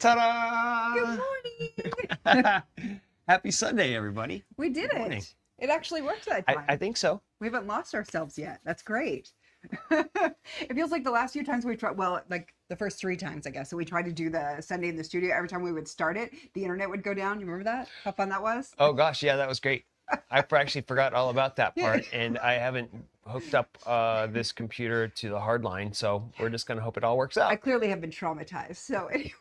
Ta-da! Good morning. Happy Sunday, everybody. We did Good morning. it. It actually worked that time. I think so. We haven't lost ourselves yet. That's great. It feels like the last few times we tried, well, like the first 3 times, I guess. So we tried to do the Sunday in the studio. Every time we would start it, the internet would go down. You remember that? How fun that was? Oh, gosh. Yeah, that was great. I actually forgot all about that part, and I haven't hooked up this computer to the hard line, so we're just going to hope it all works I out. clearly have been traumatized. So anyway,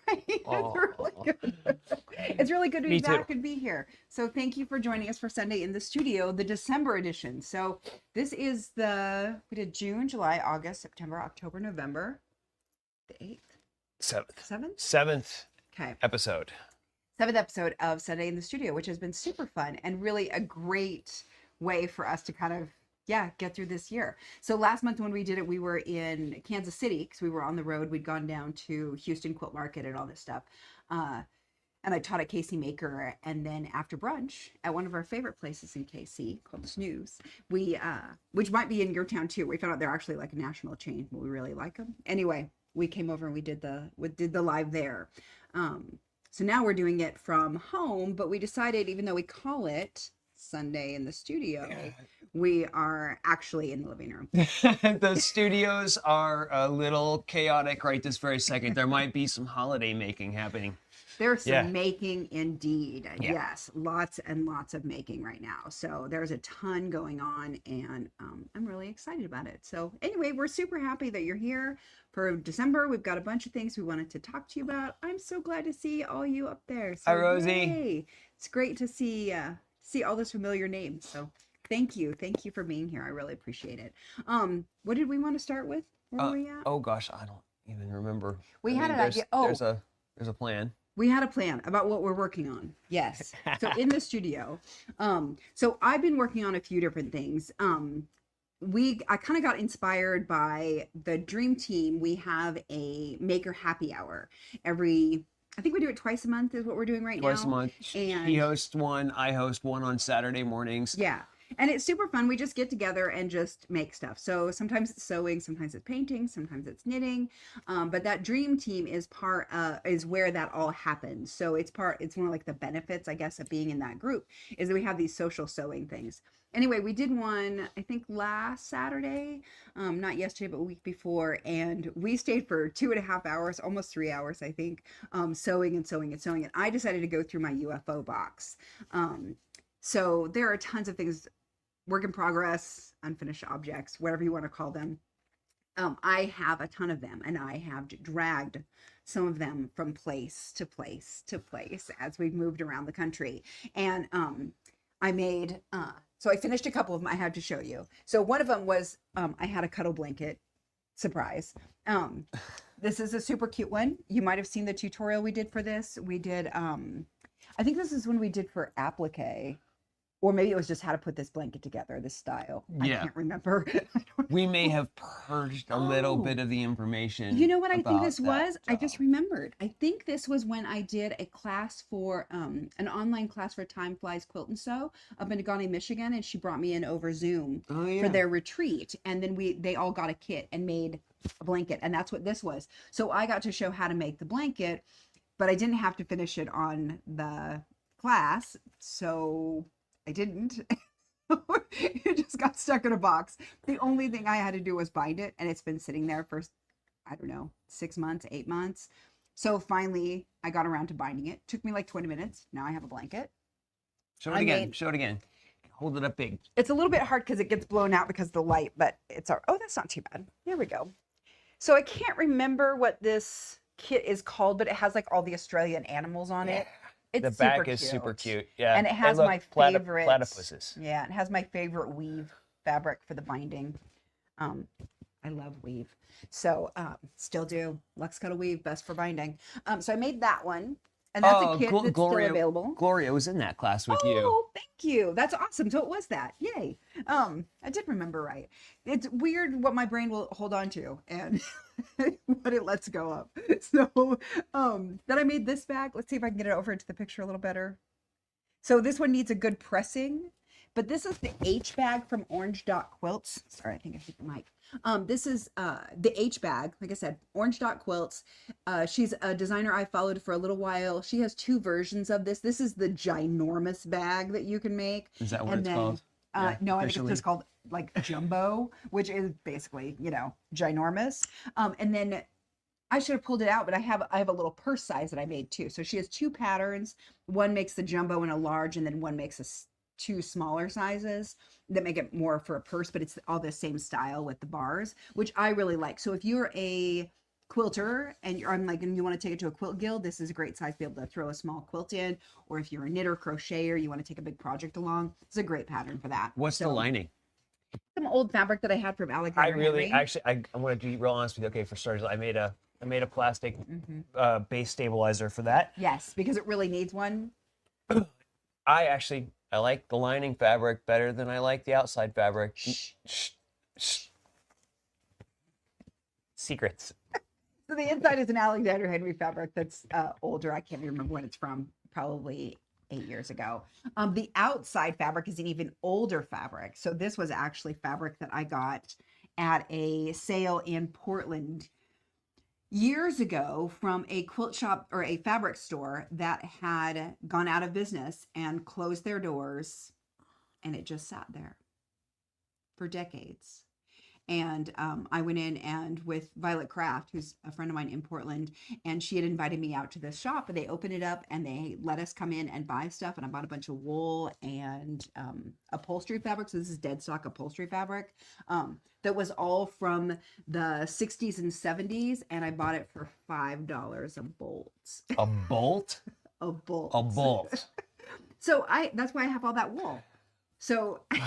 Oh. it's really good. It's really good to be Me too. back and be here. So thank you for joining us for Sunday in the studio, the December edition. So this is we did June, July, August, September, October, November, the 8th, 7th? Seventh Okay. episode. 7th episode of Sunday in the Studio, which has been super fun and really a great way for us to kind of, get through this year. So last month when we did it, we were in Kansas City because we were on the road. We'd gone down to Houston Quilt Market and all this stuff. And I taught at Casey Maker. And then after brunch at one of our favorite places in KC called Snooze, which might be in your town too. We found out they're actually like a national chain, but we really like them. Anyway, we came over and we did the live there. So now we're doing it from home, but we decided, even though we call it Sunday in the studio, we are actually in the living room. The studios are a little chaotic right this very second. There might be some holiday making happening. There's some making indeed. Yeah. Yes, lots and lots of making right now. So there's a ton going on, and I'm really excited about it. So anyway, we're super happy that you're here for December. We've got a bunch of things we wanted to talk to you about. I'm so glad to see all you up there. So, Hi, Rosie. yay. It's great to see all those familiar names. So thank you for being here. I really appreciate it. What did we want to start with? Where were we at? Oh, gosh. I don't even remember. We had an there's- idea. Oh. There's a plan. We had a plan about what we're working on. Yes. So in the studio. So I've been working on a few different things. I kind of got inspired by the Dream Team. We have a maker happy hour I think we do it twice a month is what we're doing right now. Twice a month. And He hosts one. I host one on Saturday mornings. yeah. And it's super fun. We just get together and just make stuff. So sometimes it's sewing, sometimes it's painting, sometimes it's knitting. But that Dream Team is is where that all happens. So it's one of like the benefits, I guess, of being in that group is that we have these social sewing things. Anyway, we did one, I think last Saturday, not yesterday, but a week before. And we stayed for 2.5 hours, almost 3 hours, I think, sewing and sewing and sewing. And I decided to go through my UFO box. So there are tons of things, work in progress, unfinished objects, whatever you want to call them. I have a ton of them, and I have dragged some of them from place to place to place as we've moved around the country. And I made, so I finished a couple of them I had to show you. So one of them was, I had a cuddle blanket, surprise. This is a super cute one. You might have seen the tutorial we did for this. We did, I think this is when we did for applique. Or maybe it was just how to put this blanket together, this style. Yeah. I can't remember. We may have purged a little bit of the information. You know what I think this about was? that I just remembered. I think this was when I did a class for, an online class for Time Flies Quilt and Sew up in Negaunee, Michigan. And she brought me in over Zoom for their retreat. And then they all got a kit and made a blanket. And that's what this was. So I got to show how to make the blanket, but I didn't have to finish it on the class. So I didn't. It just got stuck in a box. The only thing I had to do was bind it, and it's been sitting there for, I don't know, 6 months, 8 months. So finally, I got around to binding it. Took me like 20 minutes. Now I have a blanket. Show it again. Show it again. Hold it up big. It's a little bit hard because it gets blown out because of the light, but oh, that's not too bad. There we go. So I can't remember what this kit is called, but it has like all the Australian animals on it. It's the back is super cute. Yeah. And it has look, my favorite platypuses. Yeah, it has my favorite weave fabric for the binding. I love weave. So still do. Lux Cuddle Weave, best for binding. So I made that one. And that's a kit that's still available. Gloria was in that class with you. Oh, thank you. That's awesome. So it was that. Yay. I did remember right. It's weird what my brain will hold on to and what it lets go of. So then I made this bag. Let's see if I can get it over into the picture a little better. So this one needs a good pressing But this is the H bag from Orange Dot Quilts. Sorry, I think I hit the mic. This is the H bag. Like I said, Orange Dot Quilts. She's a designer I followed for a little while. She has two versions of this. This is the ginormous bag that you can make. Is that what And it's then, called? Yeah, no, I think it's officially. just called like jumbo, which is basically, ginormous. And then I should have pulled it out, but I have a little purse size that I made too. So she has two patterns. One makes the jumbo and a large, and then one makes two smaller sizes that make it more for a purse, but it's all the same style with the bars, which I really like. So if you're a quilter and you want to take it to a quilt guild, this is a great size to be able to throw a small quilt in. Or if you're a knitter, crocheter, you want to take a big project along, it's a great pattern for that. What's the lining? Some old fabric that I had from Alexander Henry. I'm going to be real honest with you. Okay, for starters, I made a plastic base stabilizer for that. Yes, because it really needs one. I like the lining fabric better than I like the outside fabric. Secrets. So the inside is an Alexander Henry fabric that's older. I can't even remember when it's from, probably 8 years ago. The outside fabric is an even older fabric. So this was actually fabric that I got at a sale in Portland years ago from a quilt shop or a fabric store that had gone out of business and closed their doors, and it just sat there for decades. And I went in and with Violet Craft, who's a friend of mine in Portland, and she had invited me out to this shop, and they opened it up and they let us come in and buy stuff. And I bought a bunch of wool and upholstery fabric. So this is dead stock upholstery fabric that was all from the 60s and 70s. And I bought it for $5 a bolt. A bolt? A bolt. A bolt. So that's why I have all that wool. So I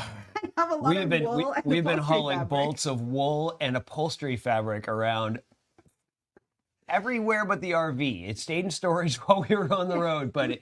have a lot of wool. We've been upholstery hauling fabric. bolts of wool and upholstery fabric around everywhere but the RV. It stayed in storage while we were on the road, but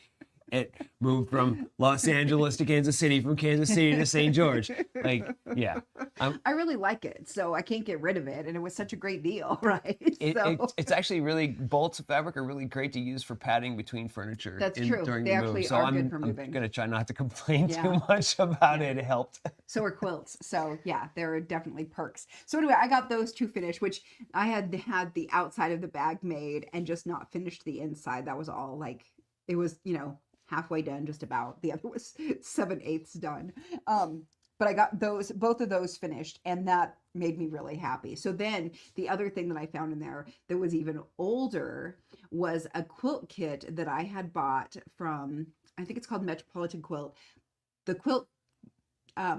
it moved from Los Angeles to Kansas City, from Kansas City to St. George. Like, yeah. I really like it, so I can't get rid of it, and it was such a great deal, right? It's actually really, bolts of fabric are really great to use for padding between furniture. That's true. During They the actually move. So are I'm good for moving. going to try not to complain Yeah. too much about it. It helped. So are quilts. So yeah, there are definitely perks. So anyway, I got those two finished, which I had the outside of the bag made and just not finished the inside. That was all like, it was, halfway done, just about. The other was 7/8 done. But I got both of those finished, and that made me really happy. So then the other thing that I found in there that was even older was a quilt kit that I had bought from, I think it's called Metropolitan Quilt. The quilt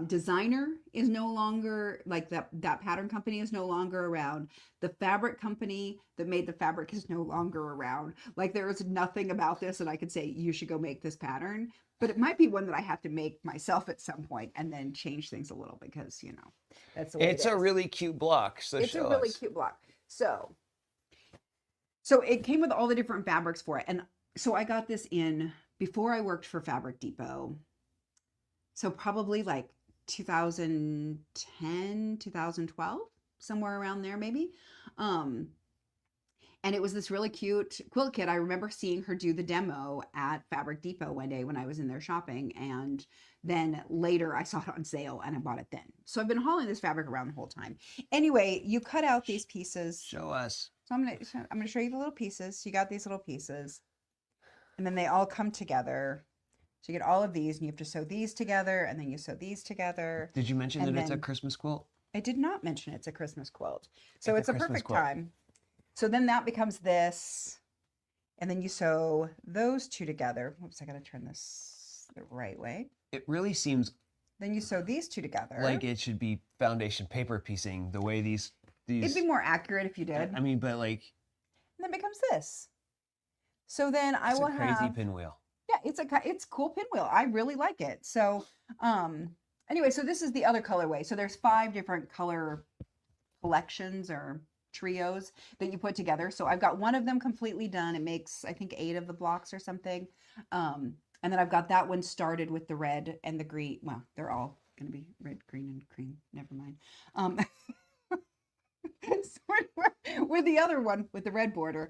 designer is no longer, like that pattern company is no longer around. The fabric company that made the fabric is no longer around. Like, there is nothing about this that I could say you should go make this pattern, but it might be one that I have to make myself at some point and then change things a little, because that's the way It's it a is. really cute block. So It's a show really us. cute block. So it came with all the different fabrics for it, and so I got this in before I worked for Fabric Depot. So probably like 2010, 2012, somewhere around there maybe. And it was this really cute quilt kit. I remember seeing her do the demo at Fabric Depot one day when I was in there shopping. And then later I saw it on sale and I bought it then. So I've been hauling this fabric around the whole time. Anyway, you cut out these pieces. Show us. So I'm gonna show you the little pieces. You got these little pieces, and then they all come together. So you get all of these, and you have to sew these together, and then you sew these together. Did you mention And that it's a then- Christmas quilt? I did not mention it's a Christmas quilt. So it's a Christmas perfect quilt. time. So then that becomes this, and then you sew those two together. Oops, I gotta turn this the right way. It really seems Then you sew these two together. like it should be foundation paper piecing the way these. It'd be more accurate if you did. I mean, but like, And then becomes this. So then I it's will a crazy have. pinwheel. Yeah, it's a cool pinwheel. I really like it. So anyway, so this is the other colorway. So there's 5 different color collections or trios that you put together. So I've got one of them completely done. It makes, I think, 8 of the blocks or something. And then I've got that one started with the red and the green. Well, they're all going to be red, green, and cream. Never mind. So with the other one with the red border.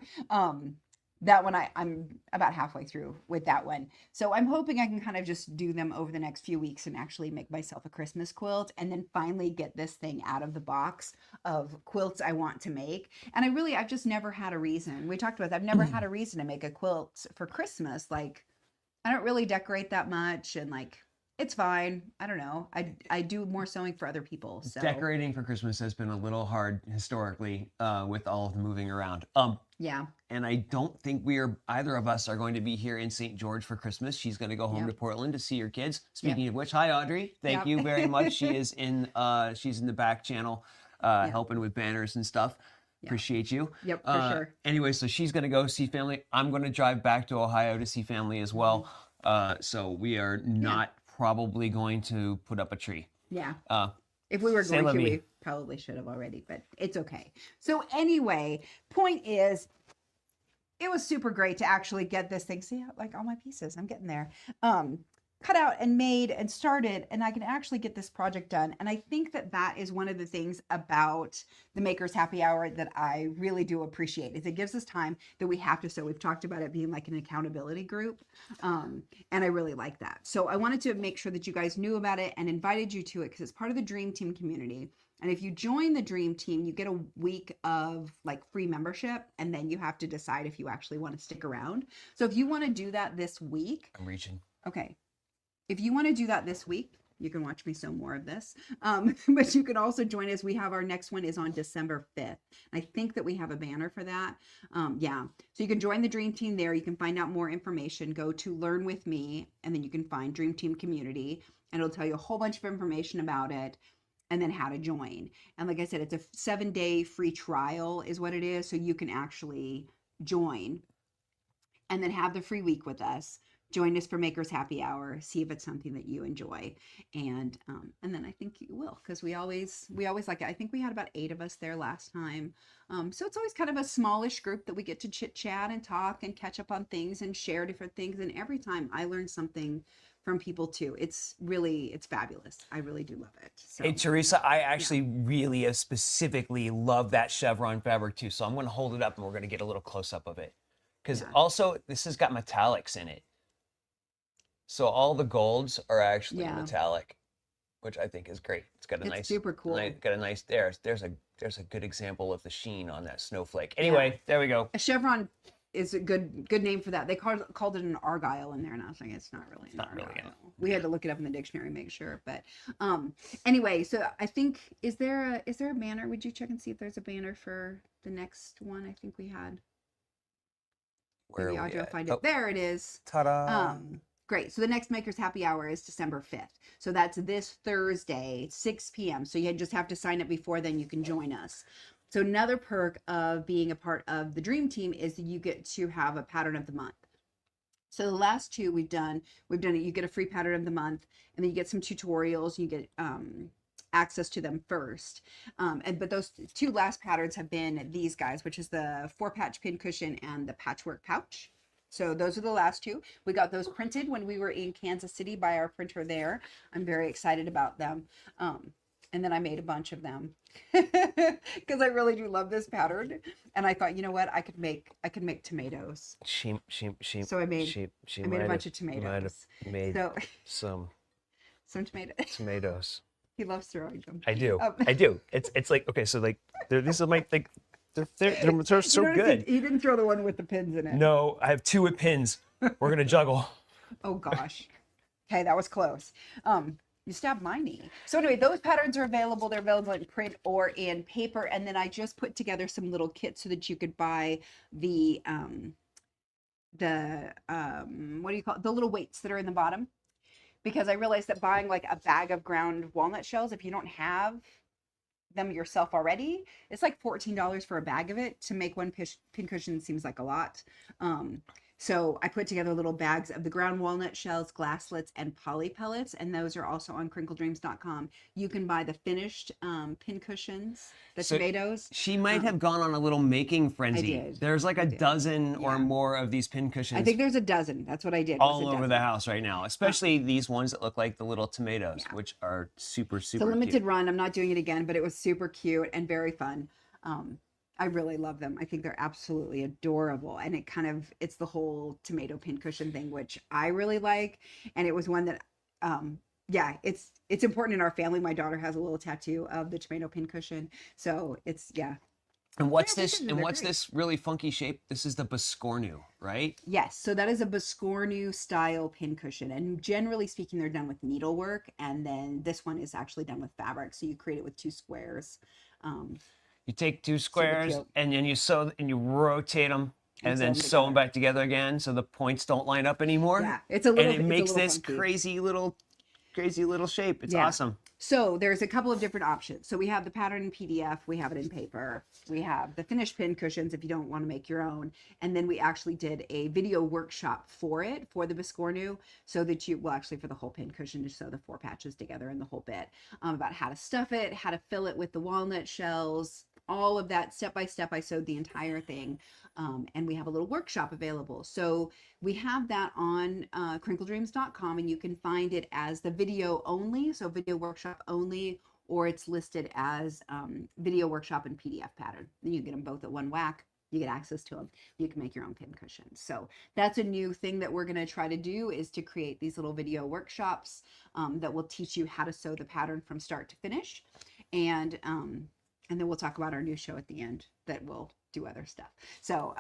that one I'm about halfway through with that one. So I'm hoping I can kind of just do them over the next few weeks and actually make myself a Christmas quilt and then finally get this thing out of the box of quilts I want to make. And I've just never had a reason. We talked about that. I've never had a reason to make a quilt for Christmas. Like, I don't really decorate that much, and like, it's fine. I don't know. I do more sewing for other people. So Decorating for Christmas has been a little hard historically with all of the moving around. yeah. And I don't think either of us are going to be here in St. George for Christmas. She's going to go home Yep. to Portland to see her kids. Yep. Speaking of which, hi Audrey. Thank Yep. you very much. She's in the back channel helping with banners and stuff. Yep. Appreciate you. Yep, for sure. Anyway, so she's going to go see family. I'm going to drive back to Ohio to see family as well. So we are not probably going to put up a tree. Yeah. If we were going to, Vie. we probably should have already, but it's okay. So anyway, point is, it was super great to actually get this thing. See, like all my pieces, I'm getting there. Cut out and made and started, and I can actually get this project done. And I think that is one of the things about the Makers Happy Hour that I really do appreciate, is it gives us time that we have to sew. We've talked about it being like an accountability group, and I really like that. So I wanted to make sure that you guys knew about it and invited you to it because it's part of the Dream Team community. And if you join the Dream Team, you get a week of like free membership, and then you have to decide if you actually want to stick around. So if you want to do that this week, I'm reaching. okay. If you want to do that this week, you can watch me sew more of this. But you can also join us. We have our next one is on December 5th. I think that we have a banner for that. Yeah. So you can join the Dream Team there. You can find out more information. Go to Learn With Me, and then you can find Dream Team Community, and it'll tell you a whole bunch of information about it and then how to join. And like I said, it's a 7-day free trial is what it is. So you can actually join and then have the free week with us. Join us for Makers Happy Hour. See if it's something that you enjoy, and then I think you will, because we always like it. I think we had about 8 of us there last time, so it's always kind of a smallish group that we get to chit chat and talk and catch up on things and share different things. And every time I learn something from people too. It's fabulous. I really do love it. So, Hey, Teresa, I actually really specifically love that chevron fabric too. So I'm going to hold it up and we're going to get a little close up of it. Because also this has got metallics in it. So all the golds are actually metallic, which I think is great. It's got a nice, super cool. Got a nice, there's a good example of the sheen on that snowflake. Anyway, there we go. A chevron is a good name for that. They called it an argyle in there, and I was like, it's not really an argyle. We had to look it up in the dictionary and make sure. But anyway, so I think is there a banner? Would you check and see if there's a banner for the next one? I think we had. Maybe Audrey will find it. There it is. Ta-da! Great. So the next Makers Happy Hour is December 5th. So that's this Thursday, 6 p.m. So you just have to sign up before then. You can join us. So another perk of being a part of the Dream Team is that you get to have a pattern of the month. So the last two we've done it. You get a free pattern of the month, and then you get some tutorials. You get access to them first. But those two last patterns have been these guys, which is the 4-patch pincushion and the patchwork pouch. So those are the last two. We got those printed when we were in Kansas City by our printer there. I'm very excited about them. And then I made a bunch of them because I really do love this pattern. And I thought, you know what, I could make tomatoes. Sheep. So I made a bunch of tomatoes. Made some tomatoes. Tomatoes. He loves throwing them. I do. I do. It's like, okay, so like these are my like they're so good. He didn't throw the one with the pins in it. No, I have 2 with pins. We're gonna juggle. Oh gosh. Okay, that was close. You stabbed my knee. So anyway, those patterns are available. They're available in print or in paper. And then I just put together some little kits so that you could buy the what do you call it? The little weights that are in the bottom. Because I realized that buying like a bag of ground walnut shells, if you don't have them yourself already, it's like $14 for a bag of it. To make one pincushion seems like a lot. So I put together little bags of the ground walnut shells, glasslets, and poly pellets, and those are also on crinkledreams.com. You can buy the finished pincushions, the tomatoes. She might have gone on a little making frenzy. I did. There's like a dozen or more of these pincushions. I think there's a dozen. That's what I did. All over the house right now, especially these ones that look like the little tomatoes, which are super, super It's a limited cute. run. I'm not doing it again, but it was super cute and very fun. I really love them. I think they're absolutely adorable. And it's the whole tomato pincushion thing, which I really like. And it was one that, yeah, it's important in our family. My daughter has a little tattoo of the tomato pincushion. So it's, yeah. And what's Tomato this? pincushions And are what's great. this really funky shape? This is the Biscornu, right? Yes, so that is a Biscornu style pincushion. And generally speaking, they're done with needlework. And then this one is actually done with fabric. So you create it with two squares. Um, You take two Super squares cute. and then you sew and you rotate them and And sew then them sew them together. back together again so the points don't line up anymore. Yeah, And it it's a makes little this funky. crazy little shape. It's Yeah. awesome. So there's a couple of different options. So we have the pattern in PDF, we have it in paper, we have the finished pin cushions if you don't want to make your own. And then we actually did a video workshop for it, for the Biscornu, so that well, actually for the whole pin cushion to sew the 4 patches together and the whole bit, about how to stuff it, how to fill it with the walnut shells, all of that step by step. I sewed the entire thing. And we have a little workshop available. So we have that on crinkledreams.com, and you can find it as the video only, so video workshop only, or it's listed as video workshop and PDF pattern. Then you get them both at one whack. You get access to them. You can make your own pin cushions. So that's a new thing that we're going to try to do, is to create these little video workshops that will teach you how to sew the pattern from start to finish. And then we'll talk about our new show at the end that will do other stuff. So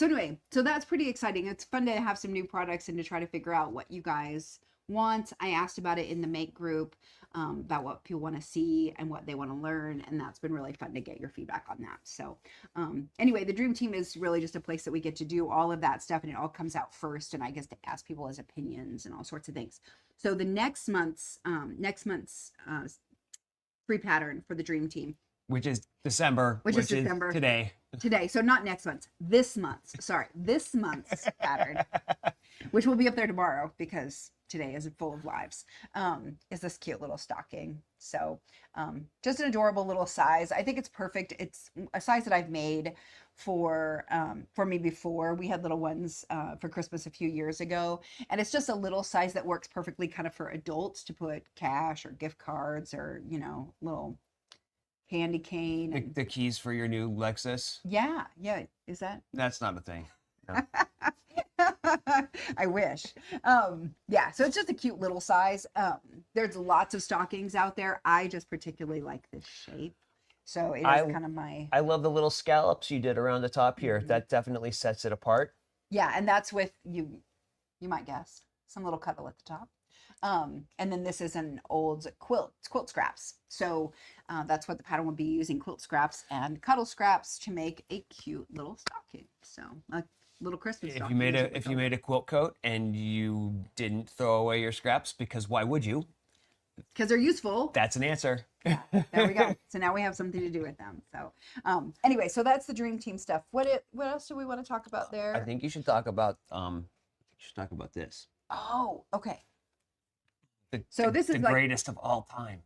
anyway, so that's pretty exciting. It's fun to have some new products and to try to figure out what you guys want. I asked about it in the make group, about what people want to see and what they want to learn, and that's been really fun to get your feedback on that. So anyway, the Dream Team is really just a place that we get to do all of that stuff, and it all comes out first, and I guess to ask people as opinions and all sorts of things. So the next month's free pattern for the Dream Team, Which is December. Which is December. Today. So not next month, this month's pattern, which will be up there tomorrow because today is full of lives, is this cute little stocking. So just an adorable little size. I think it's perfect. It's a size that I've made for me before. We had little ones for Christmas a few years ago, and it's just a little size that works perfectly kind of for adults to put cash or gift cards or, little candy cane. And The keys for your new Lexus. yeah, is that? That's not a thing. No. I wish. Yeah, so it's just a cute little size. There's lots of stockings out there. I just particularly like this shape. So it is kind of my... I love the little scallops you did around the top here. Mhm. That definitely sets it apart. Yeah, and that's with, you might guess, some little cuddle at the top. And then this is an old quilt scraps. So that's what the pattern will be, using quilt scraps and cuddle scraps to make a cute little stocking. So a little Christmas stocking. If you made a quilt coat and you didn't throw away your scraps, because why would you? Because they're useful. That's an answer. Yeah, there we go. So now we have something to do with them. So anyway, so that's the Dream Team stuff. What else do we want to talk about there? I think you should talk about this. Oh, okay. So this is the like... greatest of all time.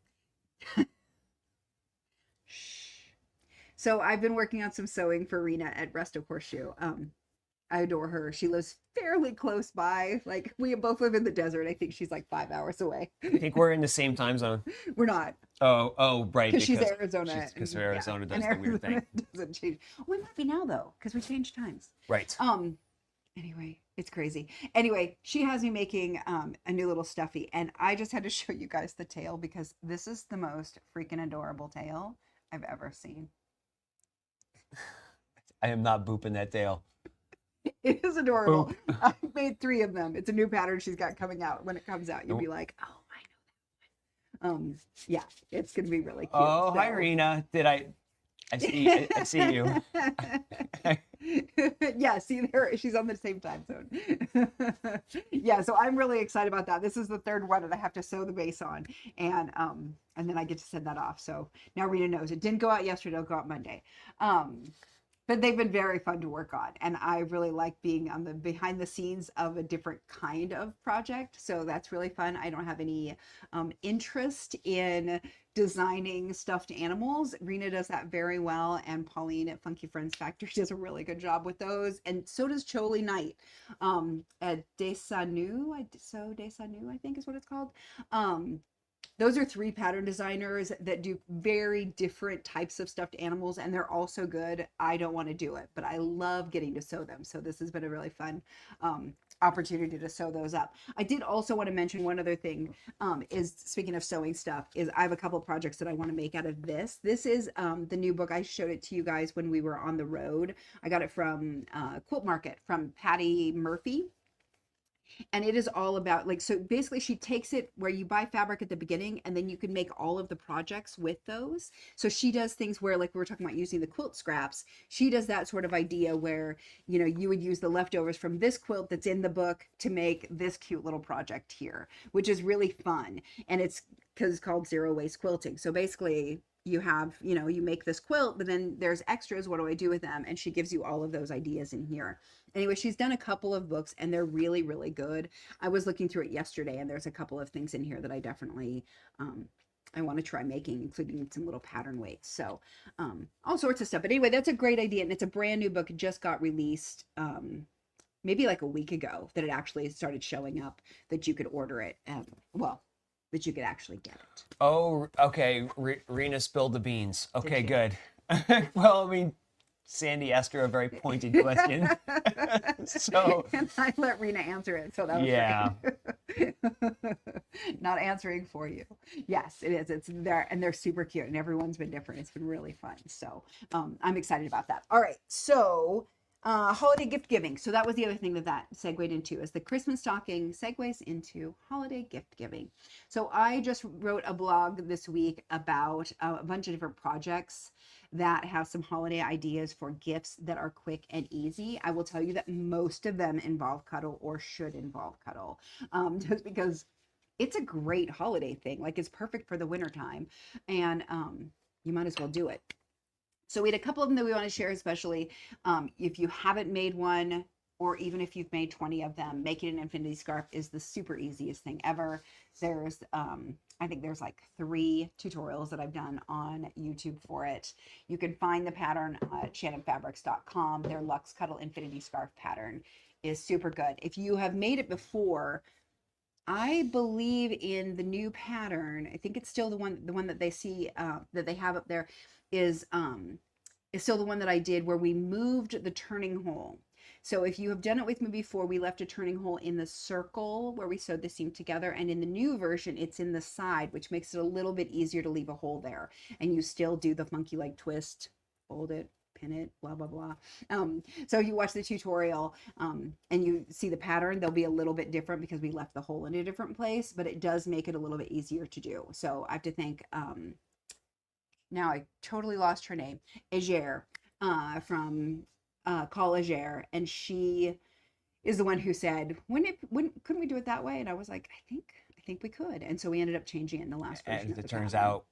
So I've been working on some sewing for Rena at Resto Horseshoe. I adore her. She lives fairly close by. Like, we both live in the desert. I think she's like 5 hours away. I think we're in the same time zone. We're not. Oh, right. Because she's Arizona. Because Arizona does and the weird thing. Doesn't change. We might be now though, because we changed times. Right. Anyway, it's crazy. Anyway, she has me making a new little stuffy, and I just had to show you guys the tail because this is the most freaking adorable tail I've ever seen. I am not booping that tail. It is adorable. Boop. I made 3 of them. It's a new pattern she's got coming out. When it comes out, you'll be like, oh, I know that one. Yeah, it's gonna be really cute. Oh, hi, Rena. I see you. Yeah, see there, she's on the same time zone. Yeah, so I'm really excited about that. This is the 3rd one that I have to sew the base on, and then I get to send that off. So now Rena knows it didn't go out yesterday; it'll go out Monday. But they've been very fun to work on, and I really like being on the behind the scenes of a different kind of project. So that's really fun. I don't have any interest in designing stuffed animals. Rena does that very well, and Pauline at Funky Friends Factory does a really good job with those, and so does Choli Knight at Desanu, I think is what it's called. Those are 3 pattern designers that do very different types of stuffed animals, and they're all so good. I don't want to do it, but I love getting to sew them. So this has been a really fun opportunity to sew those up. I did also want to mention one other thing, is speaking of sewing stuff, is I have a couple of projects that I want to make out of this. This is the new book. I showed it to you guys when we were on the road. I got it from Quilt Market from Patty Murphy. And it is all about, like, so basically she takes it where you buy fabric at the beginning and then you can make all of the projects with those. So she does things where, like we were talking about using the quilt scraps, she does that sort of idea where, you know, you would use the leftovers from this quilt that's in the book to make this cute little project here, which is really fun. And it's because it's called zero waste quilting. So basically you have, you know, you make this quilt, but then there's extras. What do I do with them? And she gives you all of those ideas in here. Anyway, she's done a couple of books and they're really, really good. I was looking through it yesterday and there's a couple of things in here that I definitely, I want to try making, including some little pattern weights. So all sorts of stuff. But anyway, that's a great idea. And it's a brand new book. It just got released maybe like a week ago that it actually started showing up that you could order it. Well, that you could actually get it. Oh, okay. Rena spilled the beans. Okay, you? good. Well, I mean, Sandy asked her a very pointed question. So And I let Rena answer it. So that was yeah. great. Not answering for you. Yes, it is. It's there and they're super cute and everyone's been different. It's been really fun. So I'm excited about that. All right. So holiday gift giving. So that was the other thing that segued into, is the Christmas stocking segues into holiday gift giving. So I just wrote a blog this week about a bunch of different projects that have some holiday ideas for gifts that are quick and easy. I will tell you that most of them involve cuddle or should involve cuddle, just because it's a great holiday thing. Like, it's perfect for the wintertime, and you might as well do it. So we had a couple of them that we want to share, especially if you haven't made one, or even if you've made 20 of them. Making an infinity scarf is the super easiest thing ever. There's, I think there's like 3 tutorials that I've done on YouTube for it. You can find the pattern at shannonfabrics.com. Their Luxe Cuddle Infinity Scarf pattern is super good. If you have made it before, I believe in the new pattern. I think it's still the one that they see that they have up there is still the one that I did, where we moved the turning hole. So if you have done it with me before, we left a turning hole in the circle where we sewed the seam together, and in the new version it's in the side, which makes it a little bit easier to leave a hole there, and you still do the funky leg twist, fold it, pin it, blah blah blah. So you watch the tutorial and you see the pattern, they'll be a little bit different because we left the hole in a different place, but it does make it a little bit easier to do. So I have to thank now I totally lost her name, Egere, from Call Egere, and she is the one who said, when couldn't we do it that way? And I was like, I think we could, and so we ended up changing it in the last version. And it turns out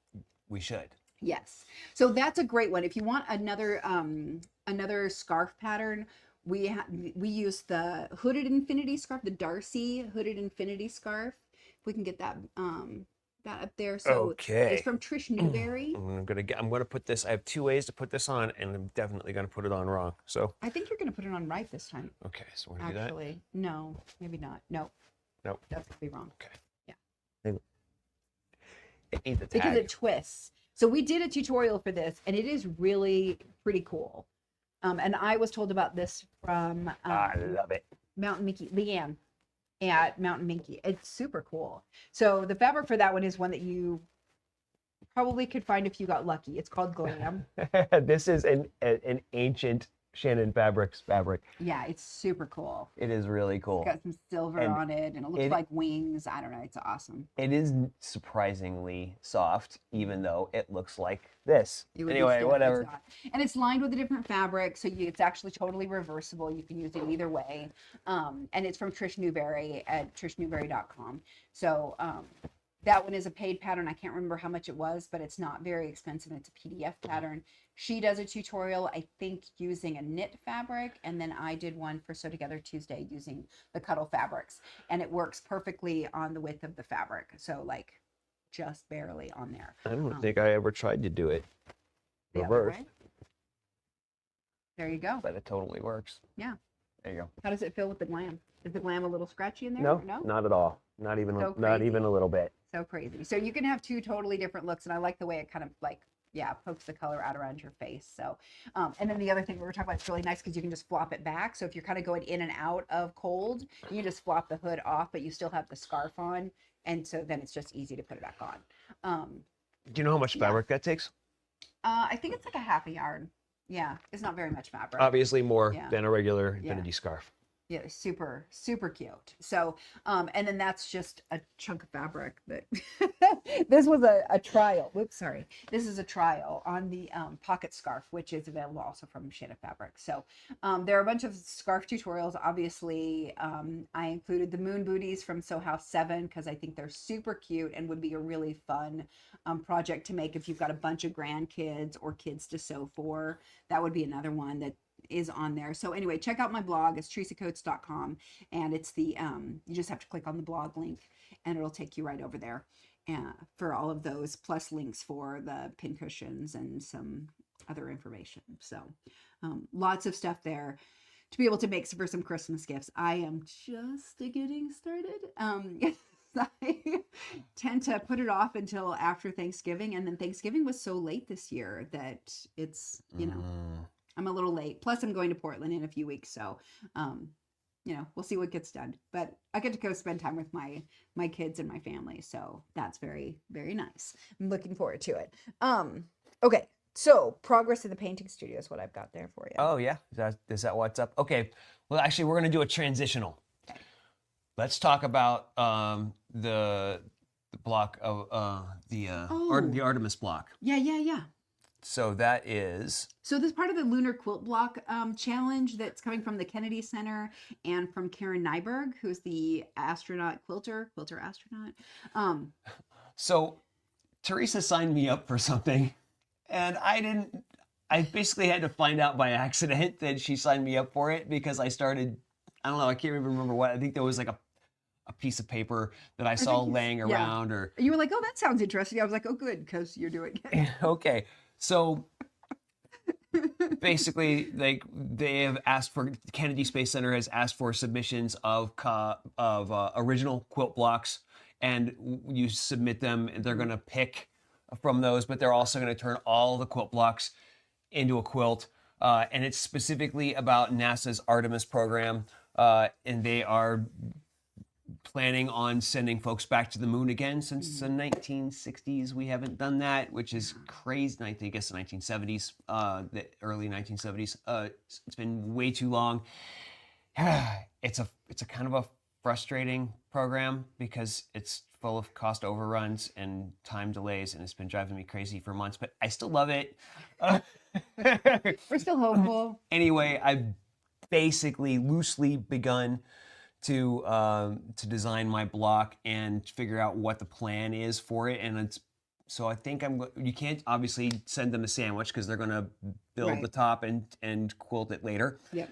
we should. Yes. So that's a great one. If you want another scarf pattern, we use the hooded infinity scarf, the Darcy hooded infinity scarf. If we can get that that up there. So okay. It's from Trish Newberry. I'm gonna put this. I have 2 ways to put this on, and I'm definitely gonna put it on wrong. So I think you're gonna put it on right this time. okay, so we're gonna do that. Actually, no, maybe not. Nope. That's gonna be wrong. Okay. Yeah. It needs a tag. Because it twists. So we did a tutorial for this, and it is really pretty cool. And I was told about this from I love it. Mountain Minky, Leanne at Mountain Minky. It's super cool. So the fabric for that one is one that you probably could find if you got lucky. It's called Glam. This is an ancient Shannon Fabrics fabric. Yeah, it's super cool. It is really cool. It's got some silver on it, and it looks like wings. I don't know. It's awesome. It is surprisingly soft, even though it looks like this. Anyway, whatever. And it's lined with a different fabric, so it's actually totally reversible. You can use it either way. And it's from Trish Newberry at trishnewberry.com. So that one is a paid pattern. I can't remember how much it was, but it's not very expensive. It's a PDF pattern. She does a tutorial, I think, using a knit fabric, and then I did one for Sew Together Tuesday using the Cuddle fabrics, and it works perfectly on the width of the fabric. So like just barely on there. I don't think I ever tried to do it reversed. There you go. But it totally works. Yeah. There you go. How does it feel with the glam? Is the glam a little scratchy in there? No, not at all. Not even a little bit. So crazy. So you can have two totally different looks, and I like the way it kind of like, yeah, pokes the color out around your face. So, and then the other thing we were talking about, it's really nice because you can just flop it back. So if you're kind of going in and out of cold, you can just flop the hood off, but you still have the scarf on, and so then it's just easy to put it back on. Do you know how much Yeah. fabric that takes? I think it's like a half a yard. Yeah, it's not very much fabric. Obviously more Yeah. than a regular Yeah. infinity scarf. Yeah, super, super cute. So, and then that's just a chunk of fabric that this was a trial. Whoops, sorry. This is a trial on the pocket scarf, which is available also from Shade Fabric. So, there are a bunch of scarf tutorials. Obviously, I included the moon booties from Sew House 7 because I think they're super cute and would be a really fun project to make if you've got a bunch of grandkids or kids to sew for. That would be another one that is on there. So anyway, check out my blog. It's teresacoates.com, and it's the you just have to click on the blog link and it'll take you right over there for all of those, plus links for the pin cushions and some other information. So lots of stuff there to be able to make for some Christmas gifts. I am just getting started. I tend to put it off until after Thanksgiving, and then Thanksgiving was so late this year that it's, you know, I'm a little late. Plus, I'm going to Portland in a few weeks, so you know, we'll see what gets done. But I get to go spend time with my kids and my family, so that's very, very nice. I'm looking forward to it. Okay, so progress in the painting studio is what I've got there for you. Oh yeah, is that what's up? Okay, well actually we're gonna do a transitional. Okay. Let's talk about the block of the Artemis block. Yeah. So that is So this is part of the Lunar Quilt Block challenge that's coming from the Kennedy Center and from Karen Nyberg, who's the quilter astronaut. So Teresa signed me up for something, and I basically had to find out by accident that she signed me up for it because I don't know, I can't even remember what. I think there was like a piece of paper that I saw laying around, or you were like, oh, that sounds interesting. I was like, oh, good, because you're doing it. Okay. So basically, like they have asked for, Kennedy Space Center has asked for submissions of original quilt blocks, and you submit them, and they're going to pick from those, but they're also going to turn all the quilt blocks into a quilt, and it's specifically about NASA's Artemis program, and they are planning on sending folks back to the moon again. Since the 1960s we haven't done that, which is crazy. I guess the 1970s, the early 1970s. It's been way too long. It's a kind of a frustrating program because it's full of cost overruns and time delays, and it's been driving me crazy for months, but I still love it. We're still hopeful. Anyway, I've basically loosely begun to design my block and figure out what the plan is for it, and so I think you can't obviously send them a sandwich because they're going to build the top and quilt it later. Yep.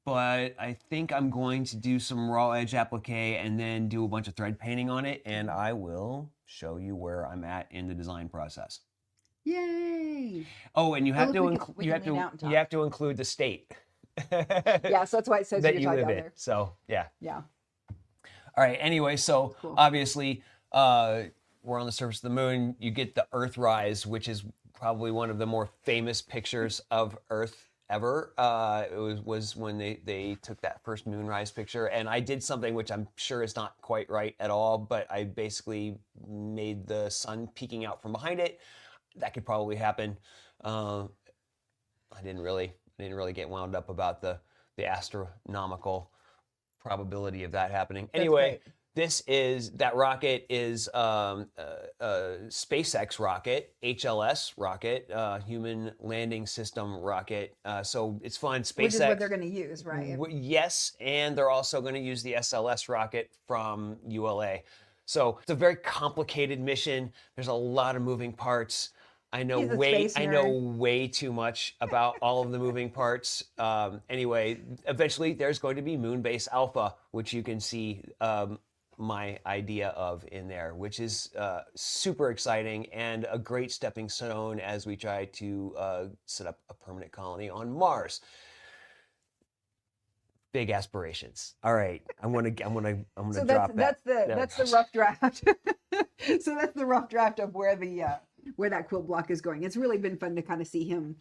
But I think I'm going to do some raw edge applique and then do a bunch of thread painting on it, and I will show you where I'm at in the design process. Yay! Oh, and you have to include the state. Yeah, so that's why it says that you live in. there. So yeah. Yeah. All right. Anyway, so Cool. obviously we're on the surface of the moon. You get the Earthrise, which is probably one of the more famous pictures of Earth ever. It was when they took that first moonrise picture, and I did something which I'm sure is not quite right at all, but I basically made the sun peeking out from behind it. That could probably happen. I didn't really get wound up about the astronomical probability of that happening. Anyway, that rocket is a SpaceX rocket, HLS rocket, Human Landing System rocket. So it's fun. SpaceX, which is what they're going to use, right? Yes, and they're also going to use the SLS rocket from ULA. So it's a very complicated mission. There's a lot of moving parts. I know way too much about all of the moving parts. Anyway, eventually there's going to be Moonbase Alpha, which you can see my idea of in there, which is super exciting and a great stepping stone as we try to set up a permanent colony on Mars. big aspirations. All right, I'm gonna So drop that. that's the rough draft. So that's the rough draft of where that quilt block is going. It's really been fun to kind of see him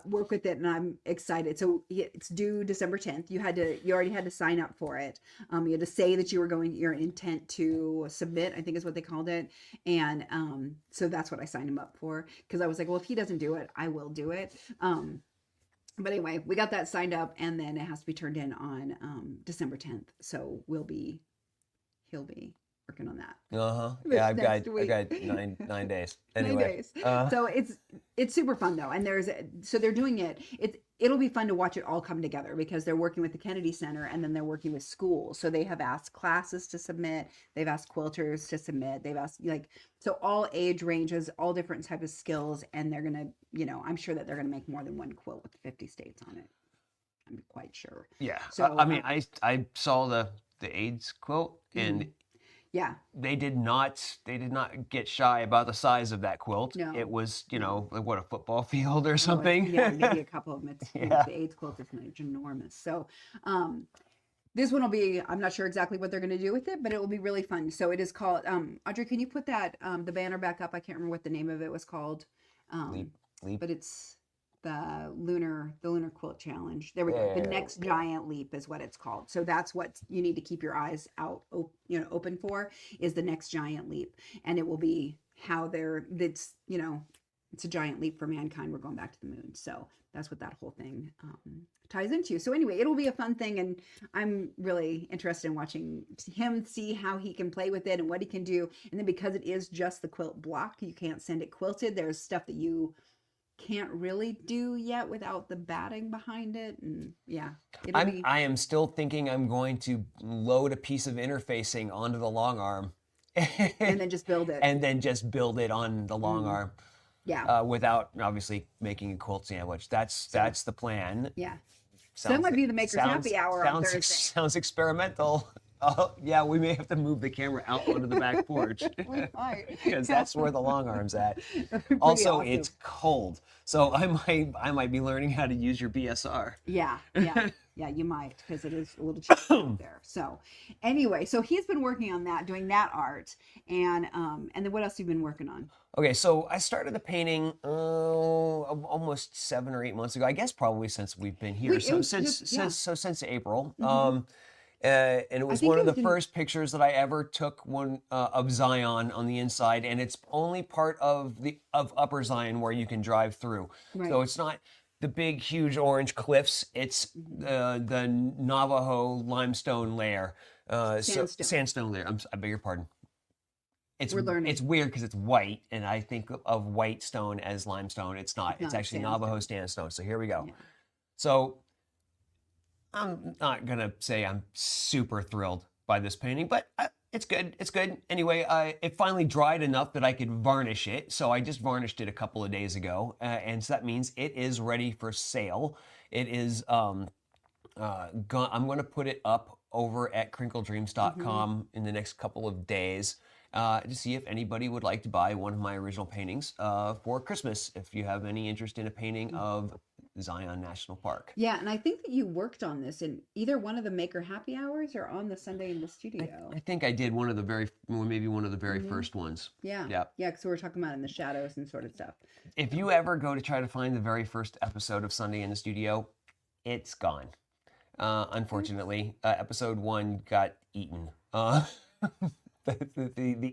work with it, and I'm excited. So it's due December 10th. You already had to sign up for it. You had to say that you were going your intent to submit, I think is what they called it, and so that's what I signed him up for, because I was like, well, if he doesn't do it, I will do it. But anyway, we got that signed up, and then it has to be turned in on December 10th. So he'll be working on that. Yeah, I've next got week. nine days. 9 Anyway, days. So it's super fun though, and so they're doing it. It'll be fun to watch it all come together, because they're working with the Kennedy Center, and then they're working with schools. So they have asked classes to submit. They've asked quilters to submit. They've asked so all age ranges, all different types of skills, and they're gonna, I'm sure that they're gonna make more than one quilt with 50 states on it. I'm quite sure. yeah. So I mean, I saw the AIDS quilt, and yeah, they did not get shy about the size of that quilt. No. It was, like what, a football field or something. Yeah, maybe a couple of them. Yeah. The AIDS quilt is ginormous. So this one will be, I'm not sure exactly what they're going to do with it, but it will be really fun. So it is called, Audrey, can you put that, the banner back up? I can't remember what the name of it was called. Leap. But it's the Lunar Quilt Challenge. There we go. Yeah. The Next Giant Leap is what it's called. So that's what you need to keep your eyes out, open for, is the Next Giant Leap. And it will be how it's a giant leap for mankind. We're going back to the moon. So that's what that whole thing ties into. So anyway, it'll be a fun thing, and I'm really interested in watching him see how he can play with it and what he can do. And then because it is just the quilt block, you can't send it quilted. There's stuff that you can't really do yet without the batting behind it. And yeah, I am still thinking I'm going to load a piece of interfacing onto the long arm and then just build it. and then just build it on the long arm. Yeah. Without obviously making a quilt sandwich. That's the plan. Yeah. So that might be the Maker's Happy Hour on Thursday. Sounds experimental. Oh, yeah, we may have to move the camera out onto the back porch. We might. Because that's where the long arm's at. Also, awesome. It's cold. So I might be learning how to use your BSR. Yeah. Yeah, you might, because it is a little chilly out there. So anyway, so he's been working on that, doing that art. And then what else have you been working on? Okay, so I started the painting almost 7 or 8 months ago. I guess probably since we've been here. Since April. And it was one of the first pictures that I ever took of Zion on the inside, and it's only part of Upper Zion where you can drive through. Right. So it's not the big, huge orange cliffs. It's the Navajo limestone layer, sandstone layer. I beg your pardon. We're learning. It's weird because it's white, and I think of white stone as limestone. It's not. It's actually sandstone. Navajo sandstone. So here we go. Yeah. So I'm not gonna say I'm super thrilled by this painting, but it's good. It's good. Anyway, it finally dried enough that I could varnish it. So I just varnished it a couple of days ago, and so that means it is ready for sale. It is. I'm going to put it up over at crinkledreams.com in the next couple of days to see if anybody would like to buy one of my original paintings for Christmas. If you have any interest in a painting of Zion National Park. Yeah, and I think that you worked on this in either one of the Maker Happy Hours or on the Sunday in the Studio. I think I did one of the very first ones. Yeah. Yeah. Yeah, because we were talking about in the shadows and sort of stuff. If you ever go to try to find the very first episode of Sunday in the Studio, it's gone. Unfortunately, episode 1 got eaten. The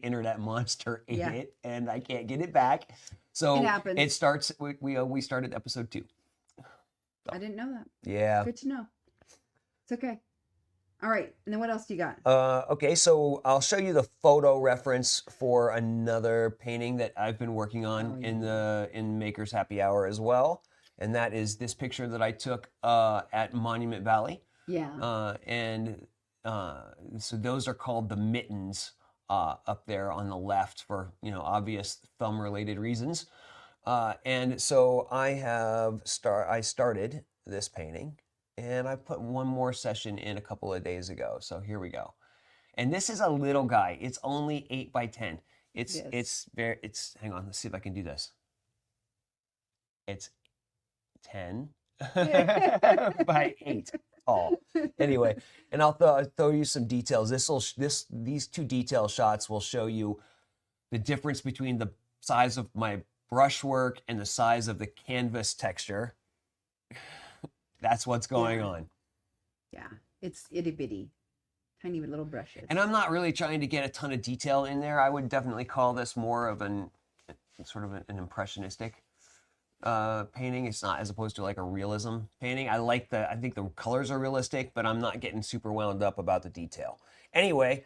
internet monster ate it, and I can't get it back. So it happens. It starts. We started episode 2. I didn't know that. Yeah. Good to know. It's okay. All right. And then what else do you got? Okay, so I'll show you the photo reference for another painting that I've been working on in Maker's Happy Hour as well, and that is this picture that I took at Monument Valley. Yeah. So those are called the mittens up there on the left for obvious thumb-related reasons. And so I started this painting, and I put one more session in a couple of days ago. So here we go. And this is a little guy. It's only 8 by 10. It's hang on, let's see if I can do this. It's 10 by 8. tall. Anyway, and I'll throw you some details. These two detail shots will show you the difference between the size of my brushwork and the size of the canvas texture. That's what's going on. Yeah, it's itty bitty, tiny little brushes. And I'm not really trying to get a ton of detail in there. I would definitely call this more of an sort of an impressionistic painting. It's not as opposed to like a realism painting. I think the colors are realistic, but I'm not getting super wound up about the detail. Anyway,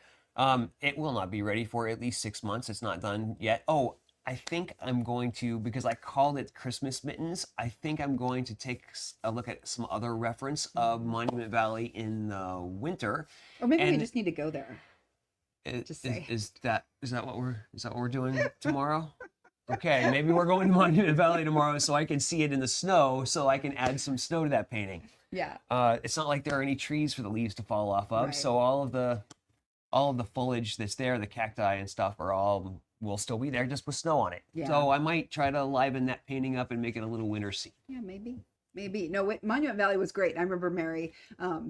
it will not be ready for at least 6 months. It's not done yet. Oh, I think I'm going to, because I called it Christmas Mittens, I think I'm going to take a look at some other reference of Monument Valley in the winter. Or maybe we just need to go there. Is that what we're doing tomorrow? Okay, maybe we're going to Monument Valley tomorrow so I can see it in the snow, so I can add some snow to that painting. Yeah. It's not like there are any trees for the leaves to fall off of, Right. so all of the foliage that's there, the cacti and stuff, will still be there, just with snow on it. Yeah. So I might try to liven that painting up and make it a little wintersy. Yeah, maybe. No, Monument Valley was great. I remember Mary,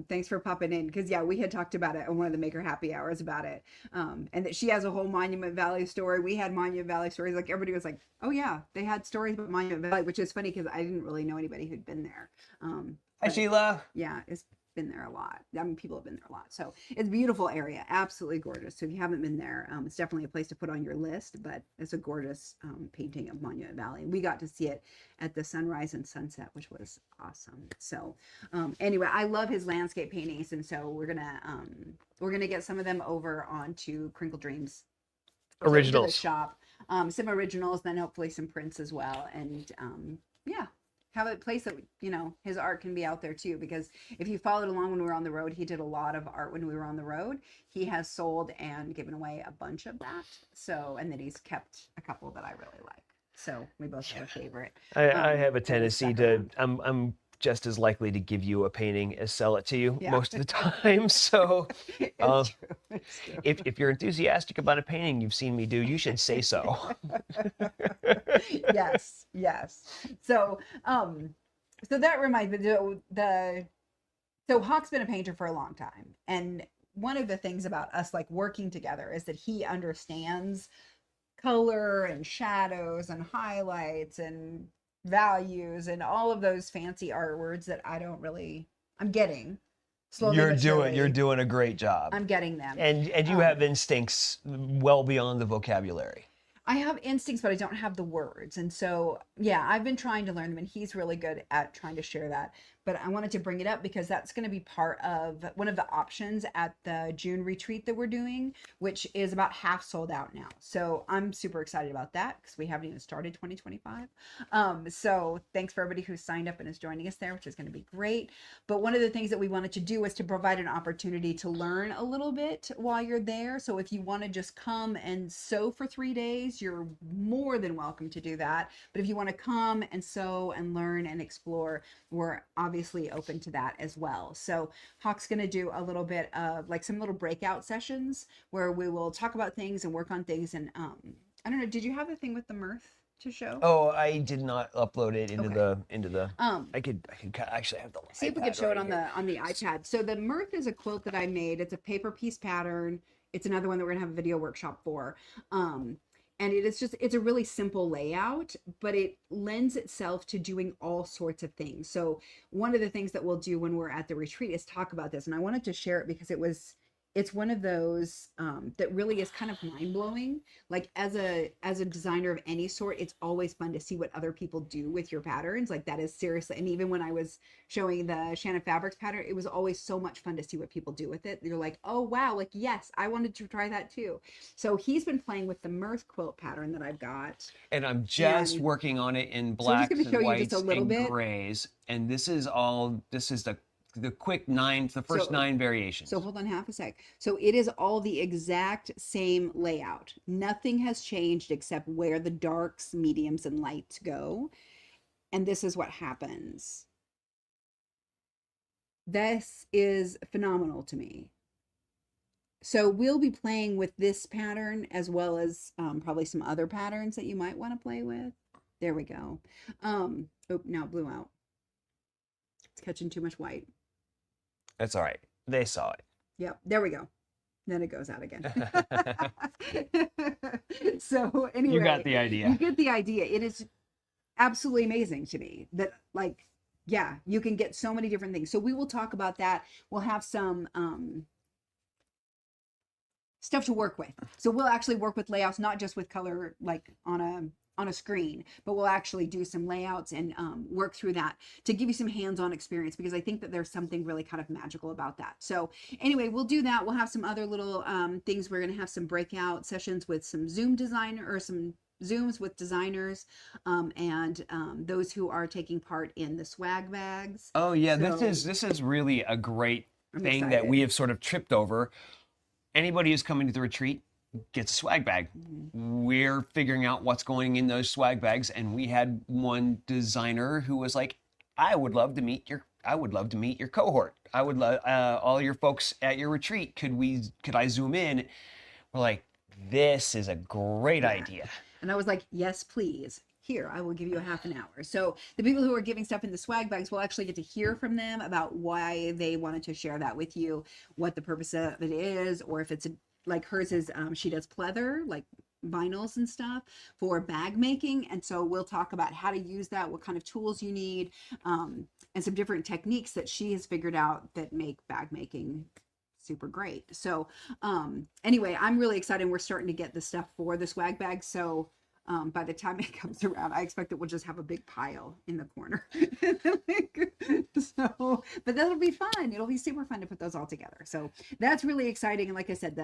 thanks for popping in, because we had talked about it on one of the Maker Happy Hours about it, and that she has a whole Monument Valley story. We had Monument Valley stories. Like, everybody was like, oh yeah, they had stories about Monument Valley, which is funny because I didn't really know anybody who'd been there. Hi, Sheila. Yeah, it's been there a lot. I mean, people have been there a lot. So it's a beautiful area, absolutely gorgeous. So if you haven't been there, it's definitely a place to put on your list, but it's a gorgeous painting of Monument Valley. And we got to see it at the sunrise and sunset, which was awesome. So anyway, I love his landscape paintings. And so we're gonna get some of them over onto Crinkle Dreams Originals. the shop. Some originals, then hopefully some prints as well. And yeah, have a place that his art can be out there too, because if you followed along when we were on the road, he did a lot of art when we were on the road. He has sold and given away a bunch of that, so, and then he's kept a couple that I really like, so we both have a favorite. I have a tendency to I'm just as likely to give you a painting as sell it to you most of the time. So It's true. if you're enthusiastic about a painting you've seen me do, you should say so. Yes. So so that reminds me, so Hawke's been a painter for a long time, and one of the things about us like working together is that he understands color and shadows and highlights and values and all of those fancy art words that I'm getting slowly. You're doing a great job. I'm getting them. And you have instincts well beyond the vocabulary. I have instincts, but I don't have the words. And so, yeah, I've been trying to learn them, and he's really good at trying to share that. But I wanted to bring it up because that's going to be part of one of the options at the June retreat that we're doing, which is about half sold out now. So I'm super excited about that because we haven't even started 2025. So thanks for everybody who signed up and is joining us there, which is going to be great. But one of the things that we wanted to do was to provide an opportunity to learn a little bit while you're there. So if you want to just come and sew for 3 days, you're more than welcome to do that. But if you want to come and sew and learn and explore, we're obviously open to that as well. So Hawke's going to do a little bit of like some little breakout sessions where we will talk about things and work on things. And I don't know, did you have the thing with the mirth to show? Oh, I did not upload it into the I could actually have the see if we could show it on the iPad. So the mirth is a quilt that I made. It's a paper piece pattern. It's another one that we're gonna have a video workshop for. And it's a really simple layout, but it lends itself to doing all sorts of things. So one of the things that we'll do when we're at the retreat is talk about this. And I wanted to share it because it's one of those that really is kind of mind-blowing. Like as a designer of any sort, it's always fun to see what other people do with your patterns. Like that is seriously, and even when I was showing the Shannon Fabrics pattern, it was always so much fun to see what people do with it. You're like, oh wow, like yes, I wanted to try that too. So he's been playing with the Mirth quilt pattern that I've got. And I'm just working on it in blacks and whites and grays. And this is the quick first 9 variations. So hold on half a sec. So it is all the exact same layout. Nothing has changed except where the darks, mediums, and lights go. And this is what happens. This is phenomenal to me. So we'll be playing with this pattern as well as probably some other patterns that you might want to play with. There we go. Oh, now it blew out. It's catching too much white. That's all right. They saw Yep, there we go. Then it goes out again. it. So You got anyway, the idea. you get the idea. It is absolutely amazing to me that, like, yeah, you can get so many different things. So we will talk about that. We'll have some stuff to work with. So we'll actually work with layouts, not just with color, like on a screen, but we'll actually do some layouts and work through that to give you some hands-on experience, because I think that there's something really kind of magical about that. So anyway, we'll do that. We'll have some other little things. We're going to have some breakout sessions with some Zoom designer, or some Zooms with designers, and those who are taking part in the swag bags. Oh yeah, So this is really a great I'm thing that excited. we have sort of tripped over. Anybody who's coming to the retreat gets a swag bag. We're figuring out what's going in those swag bags, and we had one designer who was like, I would love to meet your cohort. I would love all your folks at your retreat. Could I zoom in? We're like, this is a great Yeah. idea. And I was like, yes, please. Here, I will give you a half an hour. So the people who are giving stuff in the swag bags will actually get to hear from them about why they wanted to share that with you, what the purpose of it is, or if it's like hers is, she does pleather, like vinyls and stuff for bag making. And so we'll talk about how to use that, what kind of tools you need, and some different techniques that she has figured out that make bag making super great. So anyway, I'm really excited. We're starting to get the stuff for the swag bag. So by the time it comes around, I expect that we'll just have a big pile in the corner. So, but that'll be fun. It'll be super fun to put those all together. So that's really exciting. And like I said,